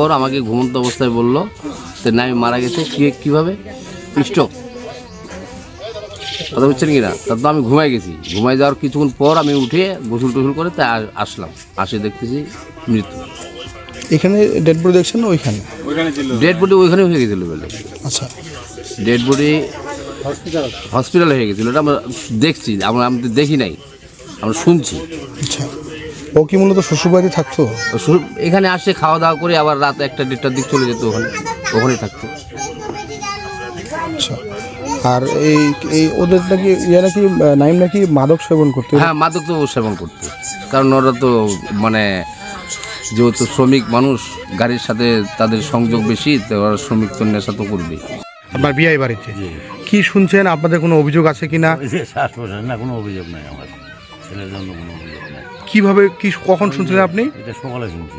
ওর আমাকে ঘুমন্ত অবস্থায় বললো যে নাইম মারা গেছে। কীভাবে? স্ট্রোক। কথা বুঝছেন কিনা? তারপর আমি ঘুমাই গেছি। ঘুমাই যাওয়ার কিছুক্ষণ পর আমি উঠে গোসল টোসল করে তাই আসলাম। আসে দেখতেছি মৃত্যু। এখানে ডেড বডি দেখছেন? ওইখানে ডেড বডি ওইখানে হয়ে গেছিলো বলে। আচ্ছা, ডেড বডি হসপিটালে হয়ে গেছিলো। এটা আমরা দেখছি, আমি তো দেখি নাই, আমরা শুনছি। আচ্ছা, ও কি মূলত শ্বশুরবাড়ি থাকতো? এখানে আসে খাওয়া দাওয়া করে আবার রাত 1টা-1:30টার দিক চলে যেত, ওখানে থাকতো। আচ্ছা, আর এই ওদের নাকি নাকি নাইম নাকি মাদক সেবন করতো? হ্যাঁ, মাদক তো সেবন করতো, কারণ ওরা তো মানে যেহেতু শ্রমিক মানুষ, গাড়ির সাথে তাদের সংযোগ বেশি, তো ওরা শ্রমিক তো নেশা তো করবে। আপনার বিয়ে বাড়িতে কি শুনছেন? আপনাদের কোনো অভিযোগ আছে কি না? শ্বাস প্রশ্বাস না, কোনো অভিযোগ নাই। আমার ছেলের জন্য কোনো অভিযোগ নাই। কিভাবে কখন শুনছিলেন আপনি? এটা সকালে শুনছি।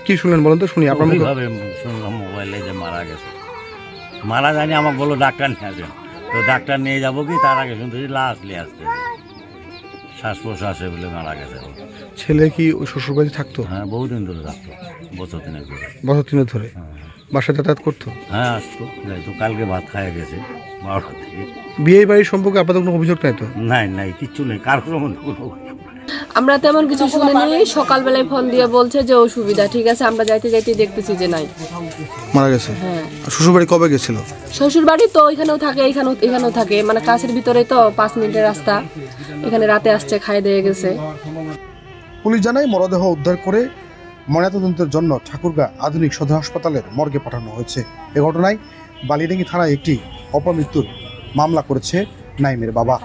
কি শুনলেন বলুন তো, শুনি আপনার মুখে। কিভাবে শুনলাম মোবাইলে যে মারা গেছে। মারা যায়নি, আমাকে বললো ডাক্তার নিয়ে আসেন। তো ডাক্তার নিয়ে যাবো কি, তার আগে শুনতেছি লাশ নিয়ে আসতে, শ্বাস প্রশ্বাসে বলে মারা গেছে। ছেলে কি ওই শ্বশুরবাড়ি থাকতো? হ্যাঁ, বহুদিন ধরে থাকতো, বছর 3 ধরে। বছর 3 ধরে বাসায় যাতায়াত করতো? হ্যাঁ, আসতো, যাইতো। কালকে ভাত খাইয়ে গেছে 12টা থেকে। বিয়ে বাড়ির সম্পর্কে আপনাদের কোনো অভিযোগ নাই তো? নাই, কিচ্ছু নেই, কারোর মধ্যে কোনো অভিযোগ নেই। আমরা তেমন কিছু শুনিনি। সকালবেলায় ফোন দিয়ে বলছে যে অসুবিধা, ঠিক আছে, আমরা যাইতে দেখতেছি যে নাই, মারা গেছে। হ্যাঁ। শ্বশুরবাড়ি কবে গেছিল? শ্বশুর বাড়ি তো এখানেও থাকে, এখানেও থাকে, মানে কাছের ভিতরে তো 5 মিনিটের রাস্তা। এখানে রাতে আসছে, খাই দিয়ে গেছে। পুলিশ জানায় মরদেহ উদ্ধার করে ময়নাতদন্তের জন্য ঠাকুরগাঁ আধুনিক সদর হাসপাতালের মর্গে পাঠানো হয়েছে। এ ঘটনায় বালিডাঙ্গি থানায় একটি অপমৃত্যুর মামলা করেছে নাইমের বাবা।